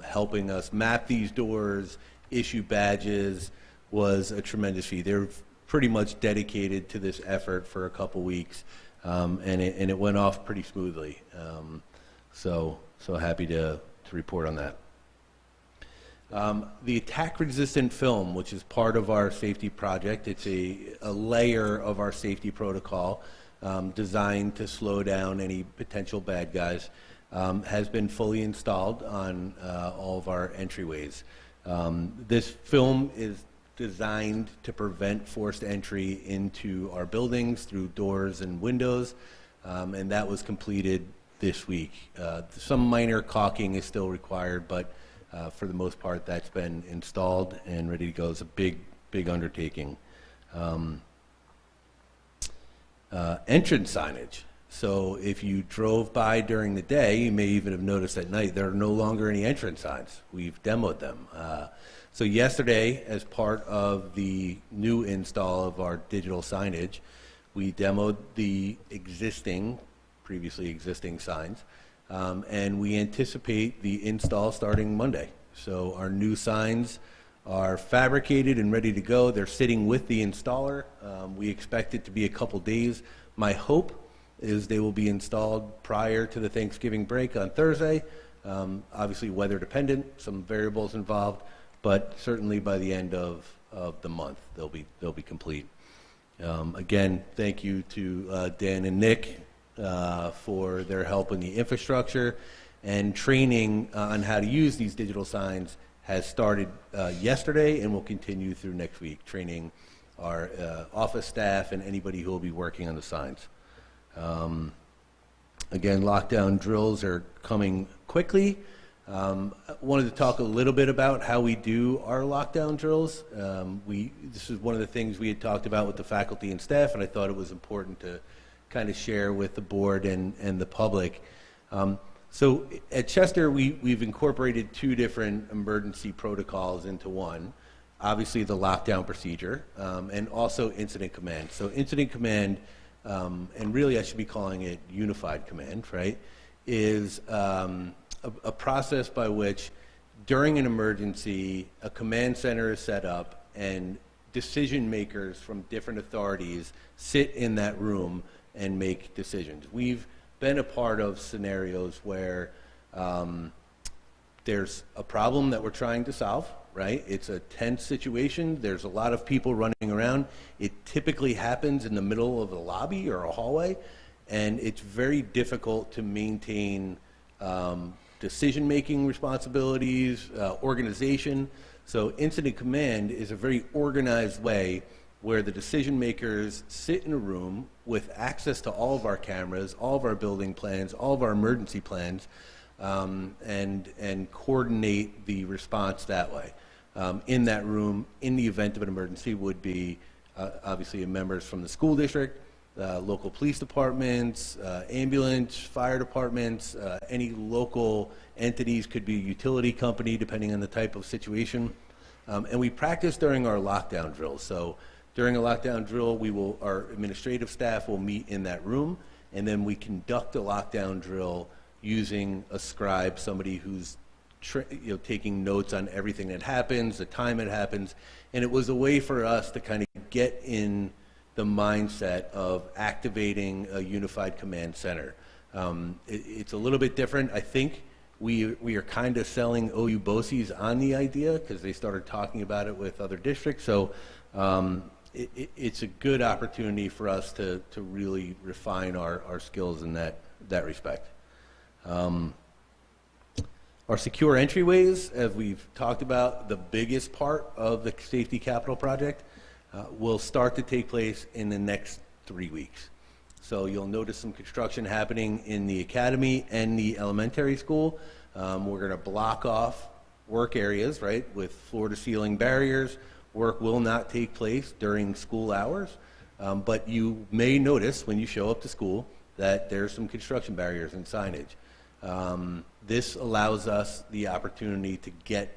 helping us map these doors, issue badges, was a tremendous feat. They're pretty much dedicated to this effort for a couple weeks, and it went off pretty smoothly. So happy to report on that. The attack-resistant film, which is part of our safety project, it's a layer of our safety protocol designed to slow down any potential bad guys, has been fully installed on all of our entryways. This film is designed to prevent forced entry into our buildings through doors and windows, and that was completed this week. Some minor caulking is still required, but for the most part, that's been installed and ready to go. It's a big undertaking. Entrance signage. So if you drove by during the day, you may even have noticed at night, there are no longer any entrance signs. We've demoed them. So yesterday, as part of the new install of our digital signage, we demoed the previously existing signs, and we anticipate the install starting Monday. So our new signs are fabricated and ready to go. They're sitting with the installer. We expect it to be a couple days. My hope is they will be installed prior to the Thanksgiving break on Thursday. Obviously weather dependent, some variables involved, but certainly by the end of the month they'll be complete. Again, thank you to Dan and Nick for their help in the infrastructure, and training on how to use these digital signs has started yesterday and will continue through next week, training our office staff and anybody who will be working on the signs. Again, lockdown drills are coming quickly. I wanted to talk a little bit about how we do our lockdown drills. This is one of the things we had talked about with the faculty and staff, and I thought it was important to kind of share with the board and the public. So at Chester, we've incorporated two different emergency protocols into one. Obviously the lockdown procedure, and also incident command. So incident command, and really I should be calling it unified command, right, is a process by which during an emergency, a command center is set up and decision makers from different authorities sit in that room and make decisions. We've been a part of scenarios where there's a problem that we're trying to solve, right? It's a tense situation. There's a lot of people running around. It typically happens in the middle of a lobby or a hallway, and it's very difficult to maintain decision-making responsibilities, organization. So incident command is a very organized way where the decision makers sit in a room with access to all of our cameras, all of our building plans, all of our emergency plans, and coordinate the response that way. In that room, in the event of an emergency, would be obviously members from the school district, local police departments, ambulance, fire departments, any local entities, could be a utility company depending on the type of situation. And we practice during our lockdown drills. So during a lockdown drill, our administrative staff will meet in that room, and then we conduct a lockdown drill using a scribe, somebody who's taking notes on everything that happens, the time it happens. And it was a way for us to kind of get in the mindset of activating a unified command center. It's a little bit different. I think we are kind of selling OU BOCES on the idea because they started talking about it with other districts. So it's a good opportunity for us to really refine our skills in that respect. Our secure entryways, as we've talked about, the biggest part of the Safety Capital Project, will start to take place in the next 3 weeks. So you'll notice some construction happening in the academy and the elementary school. We're going to block off work areas, right, with floor-to-ceiling barriers. Work will not take place during school hours, but you may notice when you show up to school that there's some construction barriers and signage. This allows us the opportunity to get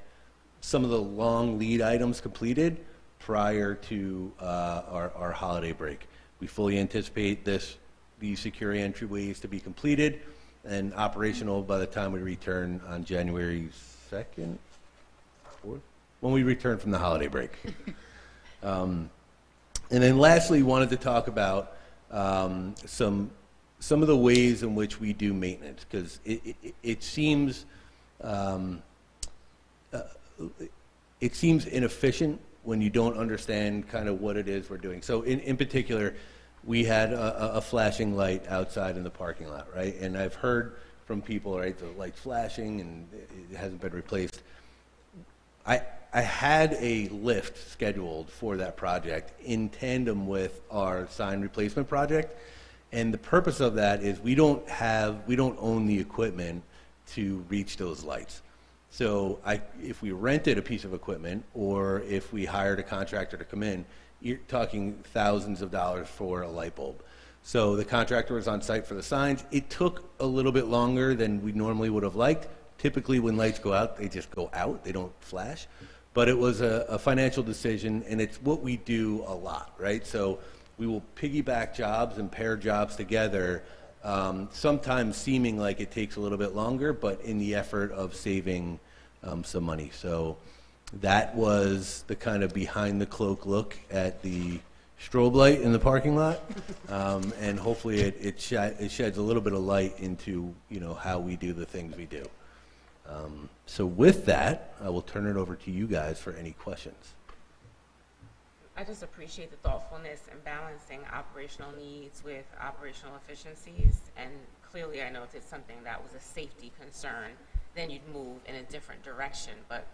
some of the long lead items completed prior to our holiday break. We fully anticipate these security entryways to be completed and operational by the time we return on January 2nd, 4th, when we return from the holiday break. And then lastly, wanted to talk about some of the ways in which we do maintenance, because it seems inefficient when you don't understand kind of what it is we're doing. So in particular, we had a flashing light outside in the parking lot, right? And I've heard from people, right, the light's flashing and it hasn't been replaced. I had a lift scheduled for that project in tandem with our sign replacement project. And the purpose of that is we don't own the equipment to reach those lights. So if we rented a piece of equipment or if we hired a contractor to come in, you're talking thousands of dollars for a light bulb. So the contractor was on site for the signs. It took a little bit longer than we normally would have liked. Typically when lights go out, they just go out, they don't flash. But it was a financial decision, and it's what we do a lot, right? So we will piggyback jobs and pair jobs together, sometimes seeming like it takes a little bit longer, but in the effort of saving some money. So that was the kind of behind the cloak look at the strobe light in the parking lot, and hopefully it sheds a little bit of light into how we do the things we do. So with that, I will turn it over to you guys for any questions. I just appreciate the thoughtfulness and balancing operational needs with operational efficiencies. And clearly I know if it's something that was a safety concern, then you'd move in a different direction. But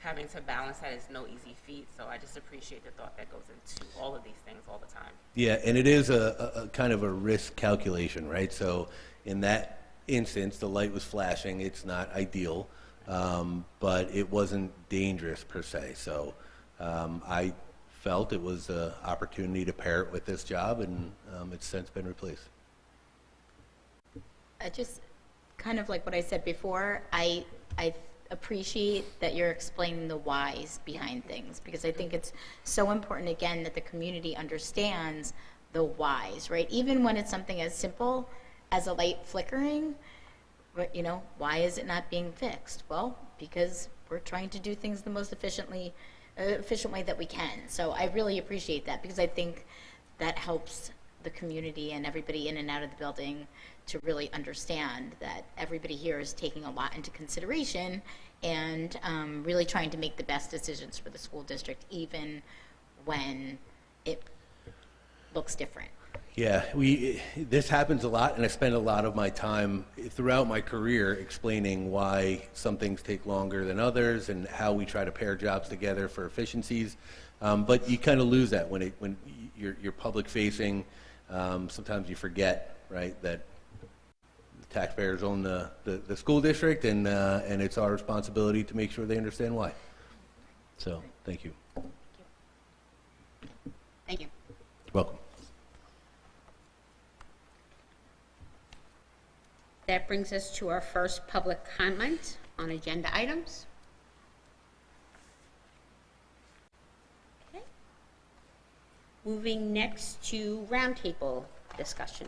having to balance that is no easy feat. So I just appreciate the thought that goes into all of these things all the time. Yeah, and it is a kind of a risk calculation, right? So in that instance, the light was flashing. It's not ideal, but it wasn't dangerous per se. So I felt it was an opportunity to pair it with this job, and it's since been replaced. I just kind of like what I said before, I appreciate that you're explaining the whys behind things, because I think it's so important, again, that the community understands the whys, right? Even when it's something as simple as a light flickering, but why is it not being fixed? Well, because we're trying to do things the most efficient way that we can. So I really appreciate that, because I think that helps the community and everybody in and out of the building to really understand that everybody here is taking a lot into consideration and really trying to make the best decisions for the school district, even when it looks different. Yeah, this happens a lot, and I spend a lot of my time throughout my career explaining why some things take longer than others and how we try to pair jobs together for efficiencies. But you kind of lose that when you're public facing. Sometimes you forget, right, that the taxpayers own the school district, and it's our responsibility to make sure they understand why. So, thank you. Thank you. Welcome. That brings us to our first public comment on agenda items. Okay. Moving next to roundtable discussion.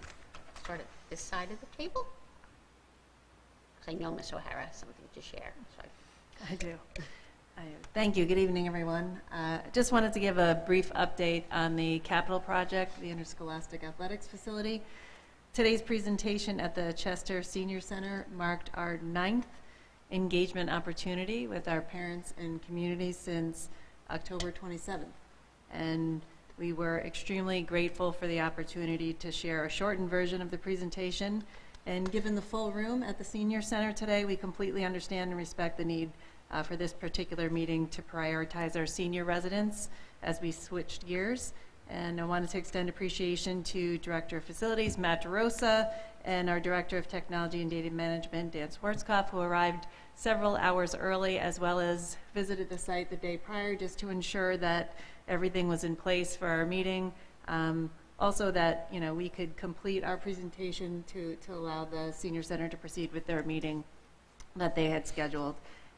Start at this side of the table. 'Cause I know Ms. O'Hara has something to share. So I do. Thank you. Good evening, everyone. Just wanted to give a brief update on the capital project, the Interscholastic Athletics Facility. Today's presentation at the Chester Senior Center marked our 9th engagement opportunity with our parents and community since October 27th. And we were extremely grateful for the opportunity to share a shortened version of the presentation. And given the full room at the Senior Center today, we completely understand and respect the need for this particular meeting to prioritize our senior residents as we switched gears. And I wanted to extend appreciation to Director of Facilities, Matt DeRosa, and our Director of Technology and Data Management, Dan Schwarzkopf, who arrived several hours early, as well as visited the site the day prior just to ensure that everything was in place for our meeting. Also that, you know, we could complete our presentation to allow the Senior Center to proceed with their meeting that they had scheduled.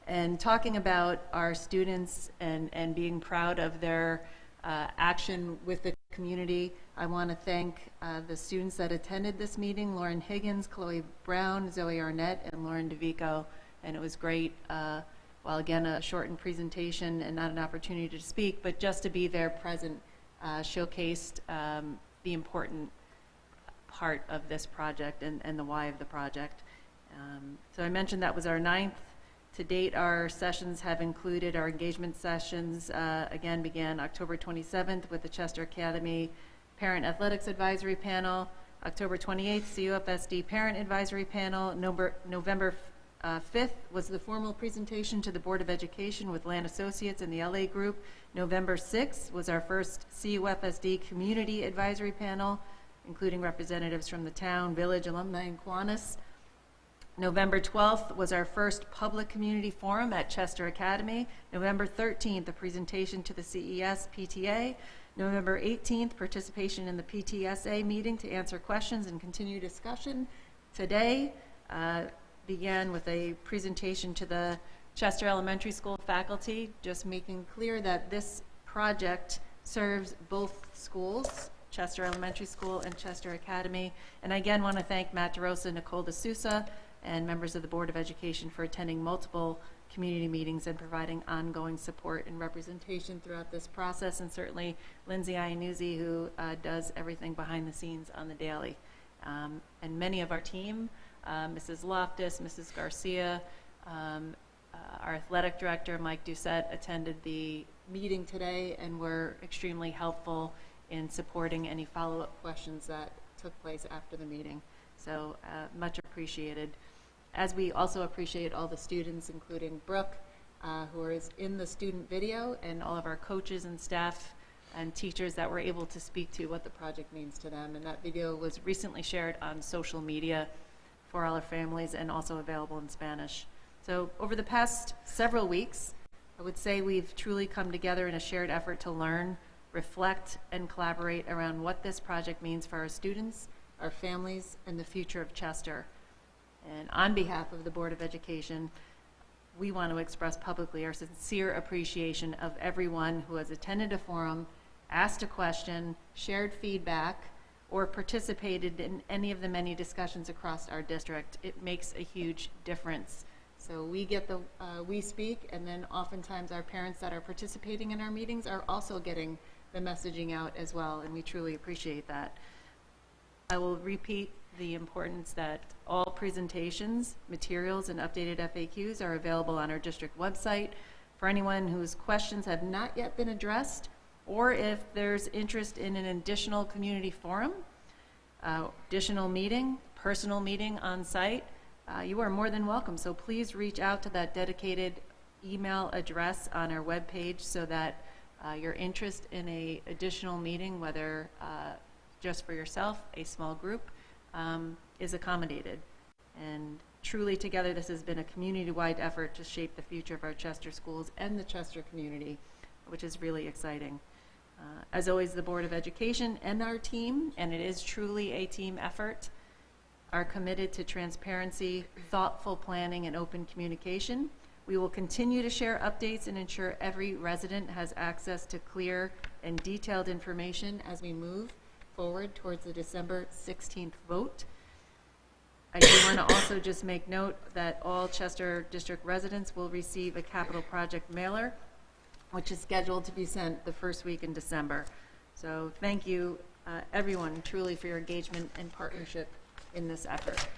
And talking about our students and being proud of their action with the community, I want to thank the students that attended this meeting: Lauren Higgins, Chloe Brown, Zoe Arnett, and Lauren DeVico. And it was great, while again a shortened presentation and not an opportunity to speak, but just to be there present showcased the important part of this project and the why of the project. So I mentioned that was our 9th. To date, our sessions have included our engagement sessions, again, began October 27th with the Chester Academy Parent Athletics Advisory Panel, October 28th, CUFSD Parent Advisory Panel, November 5th was the formal presentation to the Board of Education with Land Associates and the LA Group. November 6th was our first CUFSD Community Advisory Panel, including representatives from the town, village, alumni, and Kiwanis. November 12th was our first public community forum at Chester Academy. November 13th, a presentation to the CES PTA. November 18th, participation in the PTSA meeting to answer questions and continue discussion. Today began with a presentation to the Chester Elementary School faculty, just making clear that this project serves both schools, Chester Elementary School and Chester Academy. And I again want to thank Matt DeRosa, Nicole D'Souza, and members of the Board of Education for attending multiple community meetings and providing ongoing support and representation throughout this process, and certainly Lindsay Iannuzzi, who does everything behind the scenes on the daily. And many of our team, Mrs. Loftus, Mrs. Garcia, our athletic director, Mike Doucette, attended the meeting today and were extremely helpful in supporting any follow-up questions that took place after the meeting. So much appreciated. As we also appreciate all the students, including Brooke, who is in the student video, and all of our coaches and staff and teachers that were able to speak to what the project means to them. And that video was recently shared on social media for all our families and also available in Spanish. So over the past several weeks, I would say we've truly come together in a shared effort to learn, reflect, and collaborate around what this project means for our students, our families, and the future of Chester. And on behalf of the Board of Education, we want to express publicly our sincere appreciation of everyone who has attended a forum, asked a question, shared feedback, or participated in any of the many discussions across our district. It makes a huge difference. So we get we speak, and then oftentimes our parents that are participating in our meetings are also getting the messaging out as well, and we truly appreciate that. I will repeat the importance that all presentations, materials, and updated FAQs are available on our district website. For anyone whose questions have not yet been addressed, or if there's interest in an additional community forum, additional meeting, personal meeting on site, you are more than welcome. So please reach out to that dedicated email address on our webpage so that your interest in a additional meeting, whether just for yourself, a small group, is accommodated. And truly together, this has been a community-wide effort to shape the future of our Chester schools and the Chester community, which is really exciting. As always, the Board of Education and our team, and it is truly a team effort, are committed to transparency, thoughtful planning, and open communication. We will continue to share updates and ensure every resident has access to clear and detailed information as we move forward towards the December 16th vote. I do want to also just make note that all Chester District residents will receive a capital project mailer, which is scheduled to be sent the first week in December. So thank you, everyone, truly for your engagement and partnership in this effort.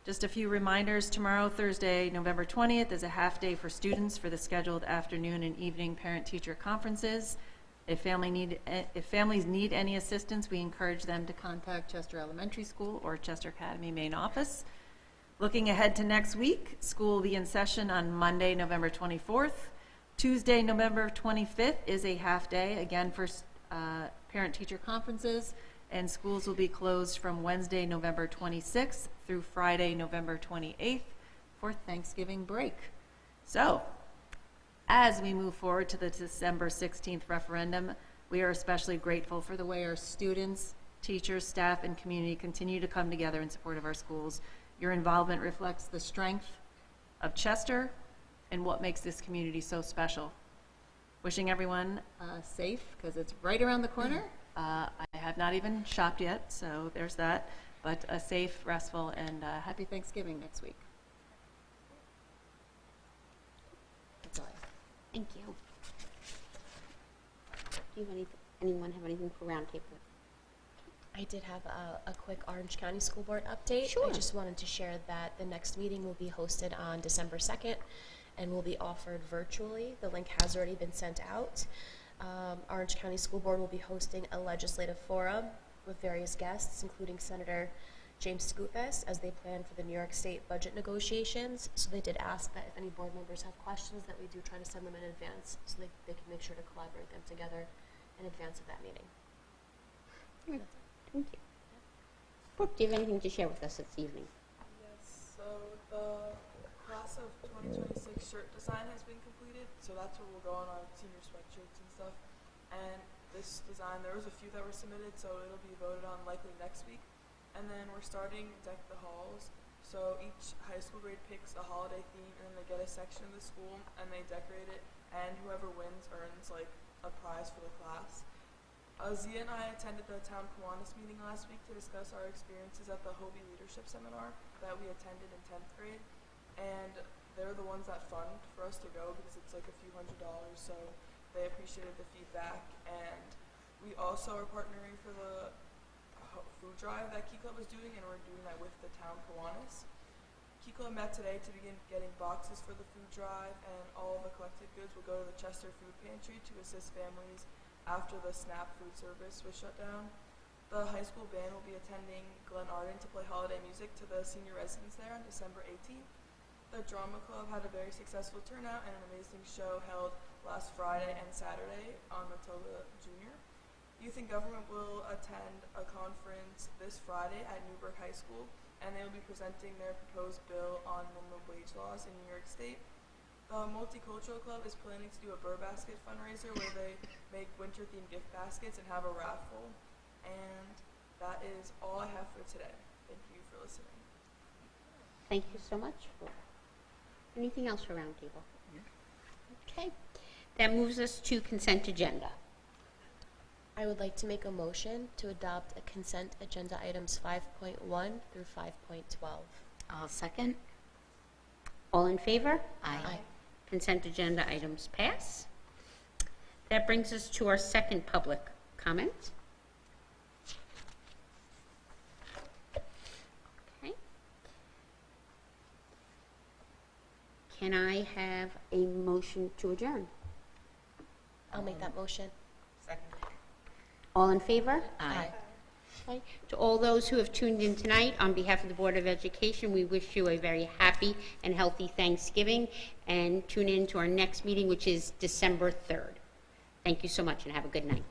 Just a few reminders. Tomorrow, Thursday, November 20th, is a half day for students for the scheduled afternoon and evening parent-teacher conferences. If families need any assistance, we encourage them to contact Chester Elementary School or Chester Academy main office. Looking ahead to next week, school will be in session on Monday, November 24th. Tuesday, November 25th is a half day, again for parent-teacher conferences, and schools will be closed from Wednesday, November 26th through Friday, November 28th for Thanksgiving break. So, as we move forward to the December 16th referendum, we are especially grateful for the way our students, teachers, staff, and community continue to come together in support of our schools. Your involvement reflects the strength of Chester and what makes this community so special. Wishing everyone safe, because it's right around the corner. I have not even shopped yet, so there's that. But a safe, restful, and happy Thanksgiving next week. That's all I have. Thank you. Do you have anyone have anything for roundtable? I did have a quick Orange County School Board update. Sure. I just wanted to share that the next meeting will be hosted on December 2nd and will be offered virtually. The link has already been sent out. Orange County School Board will be hosting a legislative forum with various guests, including Senator James Cufsd, as they plan for the New York State budget negotiations. So they did ask that if any board members have questions, that we do try to send them in advance so they can make sure to collaborate them together in advance of that meeting. Thank you. Brooke, do you have anything to share with us this evening? Yes, so the class of 2026 shirt design has been completed, so that's what will go on our senior sweatshirts and stuff. And this design, there was a few that were submitted, so it'll be voted on likely next week. And then we're starting Deck the Halls. So each high school grade picks a holiday theme, and then they get a section of the school, and they decorate it, and whoever wins earns like a prize for the class. Zia and I attended the Town Kiwanis meeting last week to discuss our experiences at the Hobie Leadership Seminar that we attended in 10th grade. And they're the ones that fund for us to go because it's like a few $100s, so they appreciated the feedback. And we also are partnering for the food drive that Key Club is doing, and we're doing that with the Town Kiwanis. Key Club met today to begin getting boxes for the food drive, and all of the collected goods will go to the Chester Food Pantry to assist families after the SNAP food service was shut down. The high school band will be attending Glen Arden to play holiday music to the senior residents there on December 18th. The drama club had a very successful turnout and an amazing show held last Friday and Saturday on Matilda Jr. Youth in Government will attend a conference this Friday at Newburgh High School, and they will be presenting their proposed bill on minimum wage laws in New York State. The Multicultural Club is planning to do a Burr Basket fundraiser where they make winter-themed gift baskets and have a raffle. And that is all I have for today. Thank you for listening. Thank you so much. Anything else for roundtable? Okay. That moves us to consent agenda. I would like to make a motion to adopt a consent agenda items 5.1 through 5.12. I'll second. All in favor? Aye. Consent agenda items pass. That brings us to our second public comment. Okay. Can I have a motion to adjourn? I'll make that motion. Second. All in favor? Aye. Okay. To all those who have tuned in tonight, on behalf of the Board of Education, we wish you a very happy and healthy Thanksgiving, and tune in to our next meeting, which is December 3rd. Thank you so much, and have a good night.